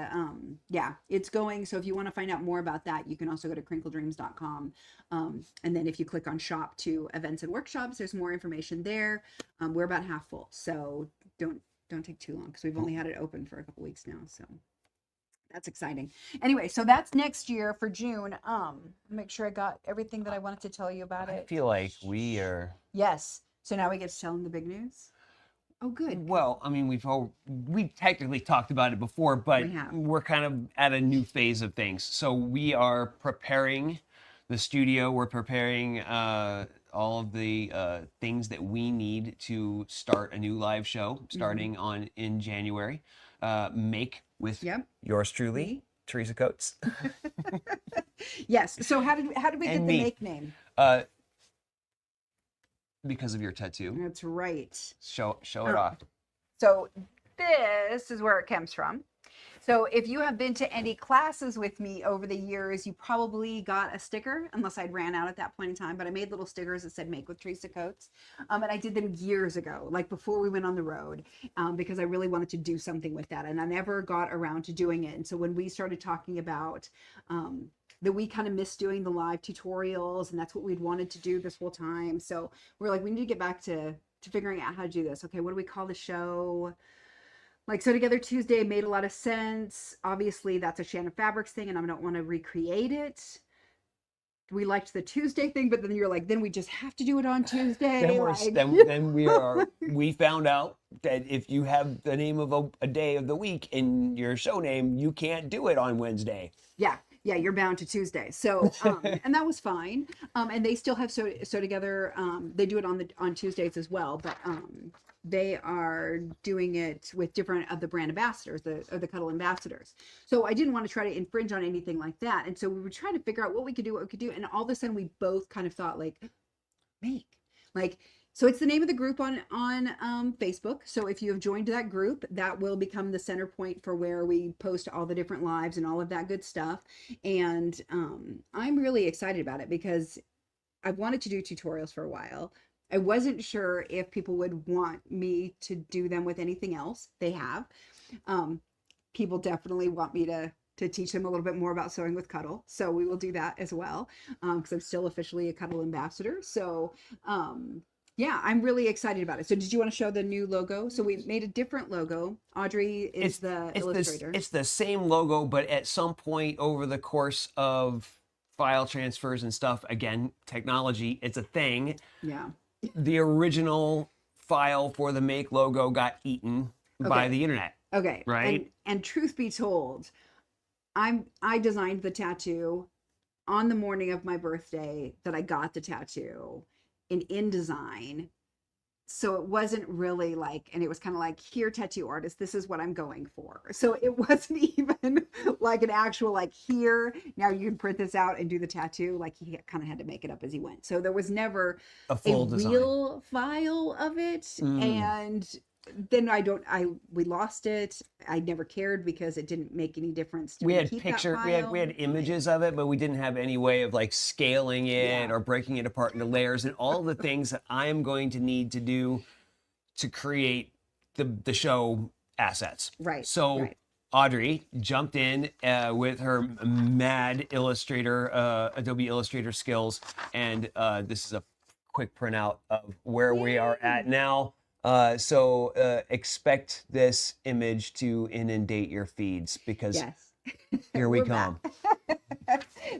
yeah, it's going. So if you want to find out more about that, you can also go to crinkledreams.com. And then if you click on shop to events and workshops, there's more information there. We're about half full. So don't take too long, because we've only had it open for a couple weeks now. So that's exciting. Anyway, so that's next year for June. Make sure I got everything that I wanted to tell you about I it. feel like we are. Yes. So now we get to tell them the big news. Oh, good. Well, I mean, we've technically talked about it before, but We have. we're kind of at a new phase of things. So we are preparing the studio. We're preparing all of the things that we need to start a new live show starting in January. Make with Yep. yours truly, Me. Teresa Coates. Yes. So how did we get And the me. make name? Because of your tattoo. That's right. Show it off. So this is where it comes from. So if you have been to any classes with me over the years, you probably got a sticker, unless I'd ran out at that point in time. But I made little stickers that said "Make with Teresa Coates," and I did them years ago, like before we went on the road, because I really wanted to do something with that, and I never got around to doing it. And so when we started talking about that, we kind of missed doing the live tutorials, and that's what we'd wanted to do this whole time. So we're like, we need to get back to figuring out how to do this. Okay, what do we call the show? Like, So Together Tuesday made a lot of sense. Obviously, that's a Shannon Fabrics thing, and I don't want to recreate it. We liked the Tuesday thing, but then you're like, then we just have to do it on Tuesday. Then we found out that if you have the name of a day of the week in your show name, you can't do it on Wednesday. Yeah, you're bound to Tuesday. So, and that was fine. And they still have So Together. They do it on Tuesdays as well, but they are doing it with different of the brand ambassadors, the Cuddle ambassadors. So I didn't want to try to infringe on anything like that. And so we were trying to figure out what we could do. And all of a sudden we both kind of thought so it's the name of the group on Facebook. So if you have joined that group, that will become the center point for where we post all the different lives and all of that good stuff. And I'm really excited about it because I've wanted to do tutorials for a while. I wasn't sure if people would want me to do them with anything else. They have. People definitely want me to teach them a little bit more about sewing with Cuddle. So we will do that as well, because I'm still officially a Cuddle ambassador. So yeah, I'm really excited about it. So did you want to show the new logo? So we made a different logo. Audrey is the illustrator. It's the same logo, but at some point over the course of file transfers and stuff, again, technology, it's a thing. Yeah. The original file for the Make logo got eaten by the internet. Okay. Right. And truth be told, I designed the tattoo on the morning of my birthday that I got the tattoo in InDesign so it wasn't really like, and it was kind of like, here, tattoo artist, this is what I'm going for. So it wasn't even like an actual, like, here, now you can print this out and do the tattoo. Like, he kind of had to make it up as he went. So there was never A a full design. real file of it. And then we lost it. I never cared because it didn't make any difference to We me to had keep picture, that we file. had images of it, but we didn't have any way of like scaling it Yeah. or breaking it apart into layers and all the things that I am going to need to do to create the show assets. Right. So right. Audrey jumped in with her mad Illustrator, Adobe Illustrator skills, and this is a quick printout of where we are at now. So expect this image to inundate your feeds because Yes. here we We're come.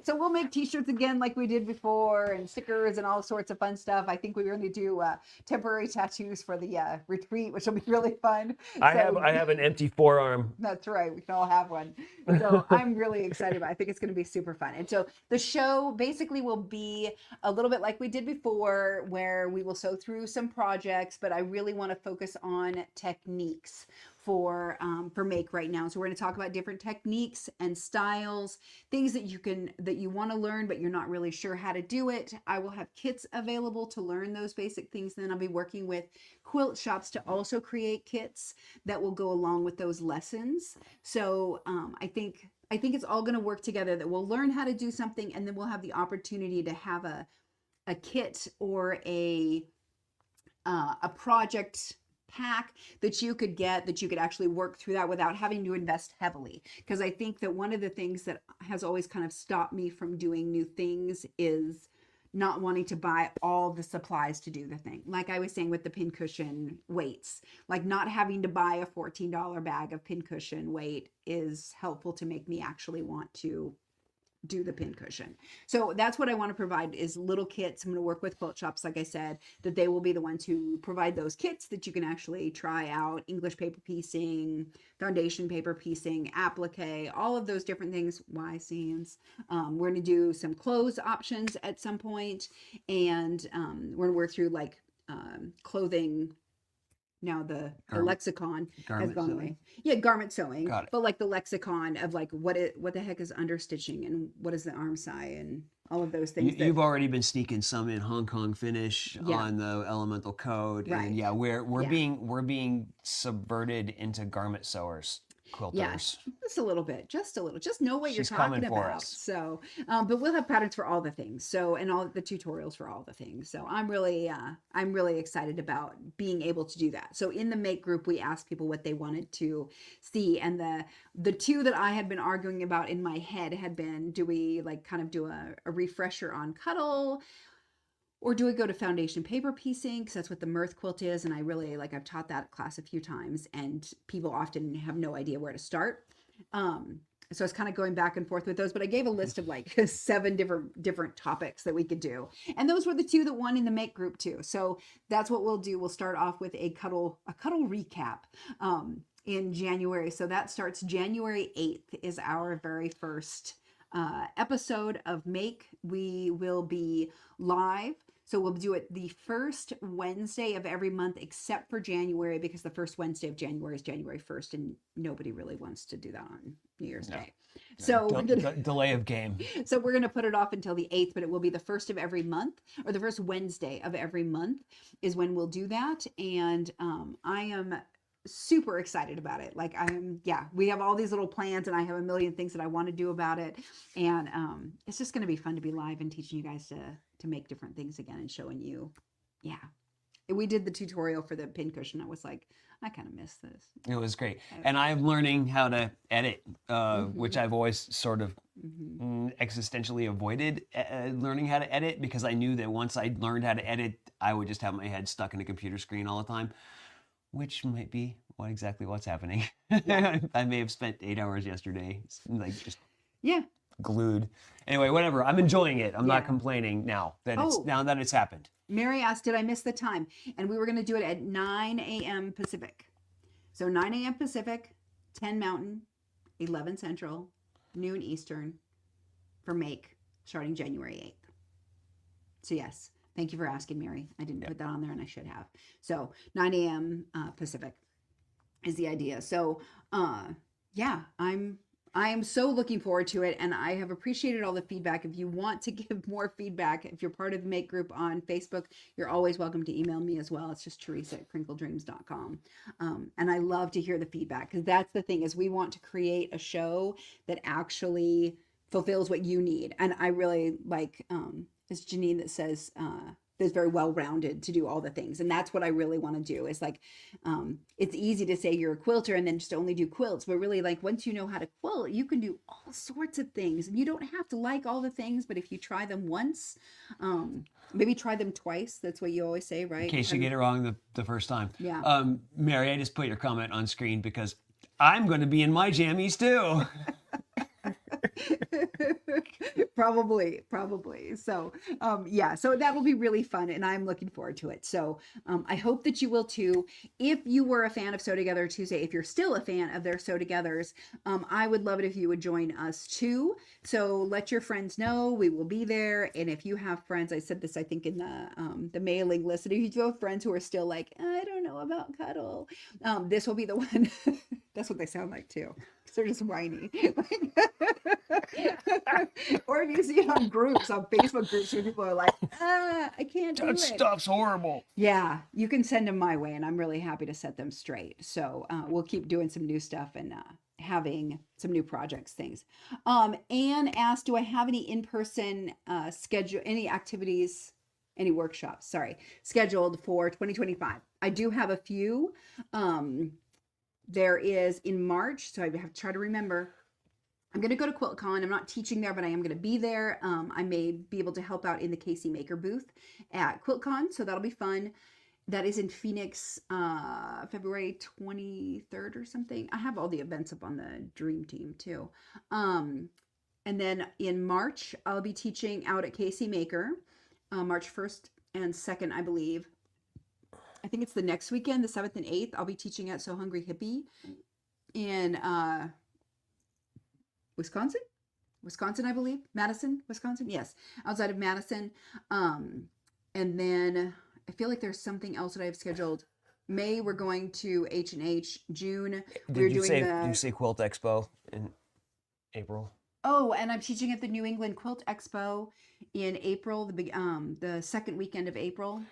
So we'll make t-shirts again like we did before, and stickers and all sorts of fun stuff. I think we're going to do temporary tattoos for the retreat, which will be really fun. I So have an empty forearm. that's right. We can all have one. So I'm really excited about it. I think it's going to be super fun. And so the show basically will be a little bit like we did before, where we will sew through some projects, but I really want to focus on techniques for make right now. So we're going to talk about different techniques and styles, things that you want to learn, but you're not really sure how to do it. I will have kits available to learn those basic things. And then I'll be working with quilt shops to also create kits that will go along with those lessons. So I think it's all going to work together, that we'll learn how to do something, and then we'll have the opportunity to have a kit or a project pack that you could get, that you could actually work through that without having to invest heavily. Because I think that one of the things that has always kind of stopped me from doing new things is not wanting to buy all the supplies to do the thing. Like I was saying with the pincushion weights, like not having to buy a $14 bag of pincushion weight is helpful to make me actually want to do the pincushion. So that's what I want to provide, is little kits. I'm going to work with quilt shops, like I said, that they will be the ones who provide those kits that you can actually try out: English paper piecing, foundation paper piecing, applique, all of those different things, Y-seams. We're going to do some clothes options at some point, and we're going to work through like clothing. Now the lexicon has gone away. Yeah, garment sewing. Got it. But like the lexicon of like what the heck is understitching, and what is the arm side, and all of those things. You've already been sneaking some in Hong Kong finish Yeah. on the elemental code, Right. and yeah, we're Yeah. being subverted into garment sewers, quilters. Yeah, just a little bit, just know what She's you're talking coming for about. us. So, but we'll have patterns for all the things. So, and all the tutorials for all the things. So I'm really excited about being able to do that. So in the make group, we asked people what they wanted to see. And the two that I had been arguing about in my head had been, do we like kind of do a refresher on cuddle? Or do we go to foundation paper piecing? Because that's what the Mirth quilt is. And I really, like, I've taught that class a few times, and people often have no idea where to start. So I was kind of going back and forth with those, but I gave a list of like 7 different topics that we could do. And those were the 2 that won in the make group too. So that's what we'll do. We'll start off with a cuddle recap in January. So that starts January 8th is our very first episode of Make. We will be live. So we'll do it the first Wednesday of every month, except for January, because the first Wednesday of January is January 1st, and nobody really wants to do that on New Year's Day. So Delay of game. So we're going to put it off until the 8th, but it will be the first of every month, or the first Wednesday of every month is when we'll do that. And I am super excited about it. Like we have all these little plans, and I have a million things that I want to do about it. And it's just going to be fun to be live and teaching you guys to make different things again, and showing you. Yeah. We did the tutorial for the pincushion. I was like, I kind of miss this. It was great. And I'm learning how to edit, which I've always sort of existentially avoided learning how to edit, because I knew that once I learned how to edit, I would just have my head stuck in a computer screen all the time, which might be exactly what's happening. Yeah. I may have spent 8 hours yesterday, like just glued. Anyway, whatever. I'm enjoying it. I'm not complaining now that it's happened. Mary asked, did I miss the time? And we were going to do it at 9 a.m. Pacific. So 9 a.m. Pacific, 10 Mountain, 11 Central, noon Eastern for Make, starting January 8th. So yes, Thank you for asking, Mary. I didn't Yeah. put that on there and I should have. So 9 a.m. Pacific is the idea. So yeah, I am so looking forward to it, and I have appreciated all the feedback. If you want to give more feedback, if you're part of the Make group on Facebook, you're always welcome to email me as well. It's just Teresa@crinkledreams.com. And I love to hear the feedback, because that's the thing, is we want to create a show that actually fulfills what you need. And I really like, it's Janine that says, that's very well rounded to do all the things, and that's what I really want to do. Is like, it's easy to say you're a quilter and then just only do quilts, but really, like, once you know how to quilt, you can do all sorts of things, and you don't have to like all the things, but if you try them once, maybe try them twice. That's what you always say, right? In case you get it wrong the first time. Yeah. Mary, I just put your comment on screen because I'm going to be in my jammies too. Probably. So yeah, so that will be really fun, and I'm looking forward to it. So I hope that you will too. If you were a fan of Sew Together Tuesday, if you're still a fan of their Sew Togethers, I would love it if you would join us too. So let your friends know we will be there. And if you have friends, I said this I think in the mailing list, and if you have friends who are still like, I don't know about cuddle, this will be the one. That's what they sound like too. They're just whiny. Or if you see it on groups, on Facebook groups, where people are like, I can't do That it. stuff's horrible. Yeah, you can send them my way, and I'm really happy to set them straight. So we'll keep doing some new stuff and having some new projects, things. Anne asked, do I have any in-person schedule, any activities, any workshops, sorry, scheduled for 2025? I do have a few. There is in March, so I have to try to remember. I'm going to go to QuiltCon. I'm not teaching there, but I am going to be there. I may be able to help out in the Casey Maker booth at QuiltCon, so that'll be fun. That is in Phoenix, February 23rd or something. I have all the events up on the Dream Team too. And then in March, I'll be teaching out at Casey Maker, March 1st and 2nd, I believe. I think it's the next weekend, the 7th and 8th. I'll be teaching at So Hungry Hippie in Wisconsin, I believe. Madison, Wisconsin. Yes, outside of Madison. And then I feel like there's something else that I have scheduled. May, we're going to H&H. June, we're doing Did you say Quilt Expo in April? Oh, and I'm teaching at the New England Quilt Expo in April, the second weekend of April.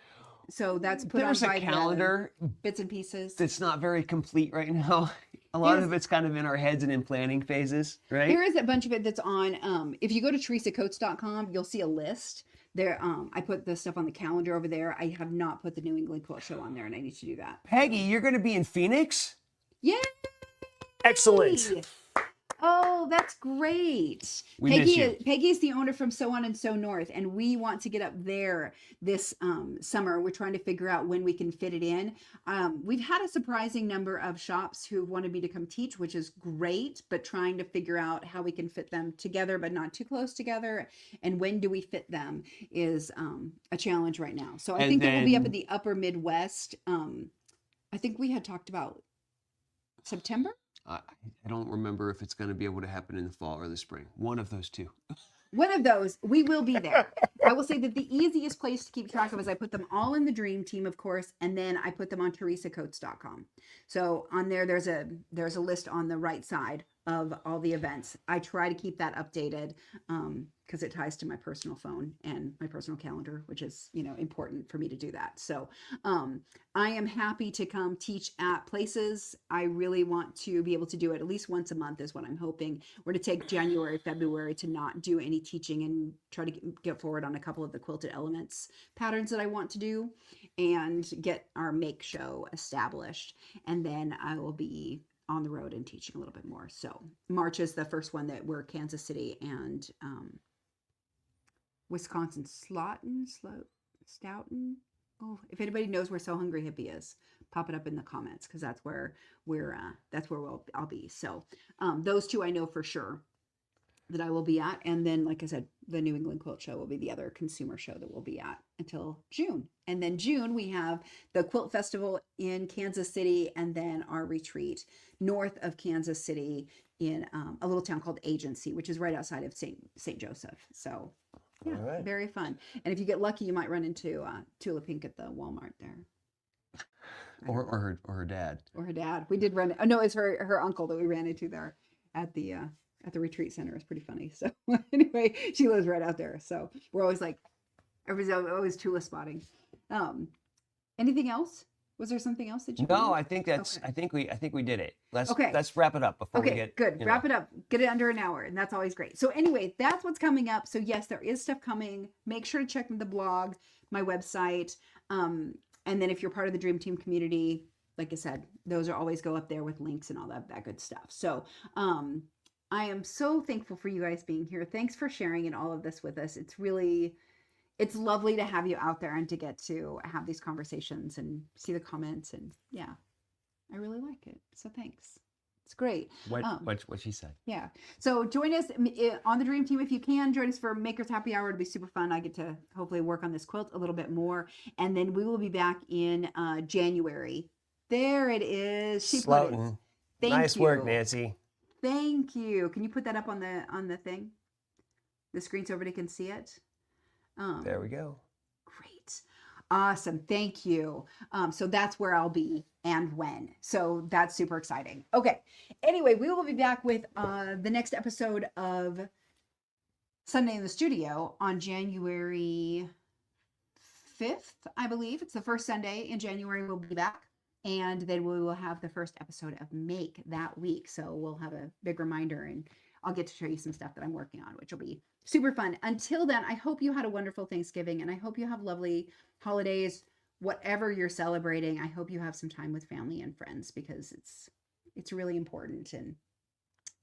So that's put There's on a by calendar Bits and Pieces. that's not very complete right now. A lot of it's kind of in our heads and in planning phases, right? There is a bunch of it that's on. If you go to teresacoates.com, you'll see a list. There, I put the stuff on the calendar over there. I have not put the New England Quilt Show on there, and I need to do that. Peggy, you're going to be in Phoenix? Yay! Excellent. Oh, that's great. We miss you. Peggy is the owner from So On and So North, and we want to get up there this summer. We're trying to figure out when we can fit it in. We've had a surprising number of shops who wanted me to come teach, which is great, but trying to figure out how we can fit them together, but not too close together. And when do we fit them is a challenge right now. So I think that we'll be up in the upper Midwest. I think we had talked about September. I don't remember if it's going to be able to happen in the fall or the spring. One of those two. One of those, we will be there. I will say that the easiest place to keep track of is I put them all in the Dream Team, of course, and then I put them on teresacoates.com. So on there, there's a list on the right side of all the events. I try to keep that updated because it ties to my personal phone and my personal calendar, which is, important for me to do that. So I am happy to come teach at places. I really want to be able to do it at least once a month is what I'm hoping. We're going to take January, February to not do any teaching and try to get forward on a couple of the quilted elements patterns that I want to do and get our make show established. And then I will be on the road and teaching a little bit more. So March is the first one that we're Kansas City and Wisconsin, Stoughton. Oh, if anybody knows where So Hungry Hippie is, pop it up in the comments because that's where I'll be. So those two I know for sure that I will be at. And then, like I said, the New England Quilt Show will be the other consumer show that we'll be at until June. And then June, we have the Quilt Festival in Kansas City and then our retreat north of Kansas City in a little town called Agency, which is right outside of St. Joseph. So Yeah, All right. very fun. And if you get lucky, you might run into Tula Pink at the Walmart there. Or her dad. Or her dad. We did run. Oh no, it's her uncle that we ran into there at the retreat center. It's pretty funny. So anyway, she lives right out there. So we're always like, everybody's always Tula spotting. Anything else? Was there something else that you? No, I think that's. Okay. I think we did it. Let's Okay. let's wrap it up before we Okay, get. good. Wrap it up. Get it under an hour, and that's always great. So anyway, that's what's coming up. So yes, there is stuff coming. Make sure to check the blog, my website, and then if you're part of the Dream Team community, like I said, those are always go up there with links and all that good stuff. So I am so thankful for you guys being here. Thanks for sharing and all of this with us. It's lovely to have you out there and to get to have these conversations and see the comments, and yeah, I really like it. So thanks. It's great. What she said. Yeah. So join us on the Dream Team if you can. Join us for Makers Happy Hour. It'll be super fun. I get to hopefully work on this quilt a little bit more, and then we will be back in January. There it is. She put it. Nice work, Nancy. Thank you. Can you put that up on the thing? The screen so everybody can see it. There we go. Great. Awesome. Thank you. So that's where I'll be and when. So that's super exciting. Okay. Anyway, we will be back with the next episode of Sunday in the Studio on January 5th, I believe. It's the first Sunday in January. We'll be back. And then we will have the first episode of Make that week. So we'll have a big reminder, and I'll get to show you some stuff that I'm working on, which will be super fun. Until then, I hope you had a wonderful Thanksgiving, and I hope you have lovely holidays, whatever you're celebrating. I hope you have some time with family and friends, because it's really important. And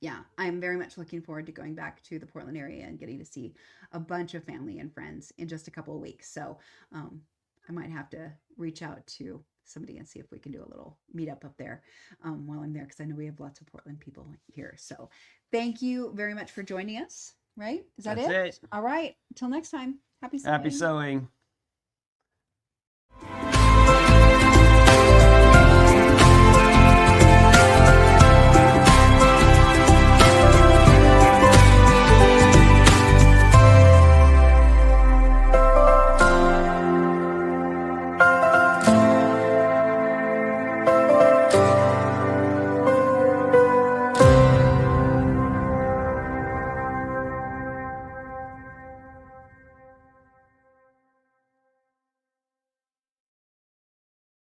yeah, I'm very much looking forward to going back to the Portland area and getting to see a bunch of family and friends in just a couple of weeks. So I might have to reach out to somebody and see if we can do a little meetup up there while I'm there, because I know we have lots of Portland people here. So thank you very much for joining us. Right? Is that That's it. All right. Until next time. Happy sewing. Happy sewing.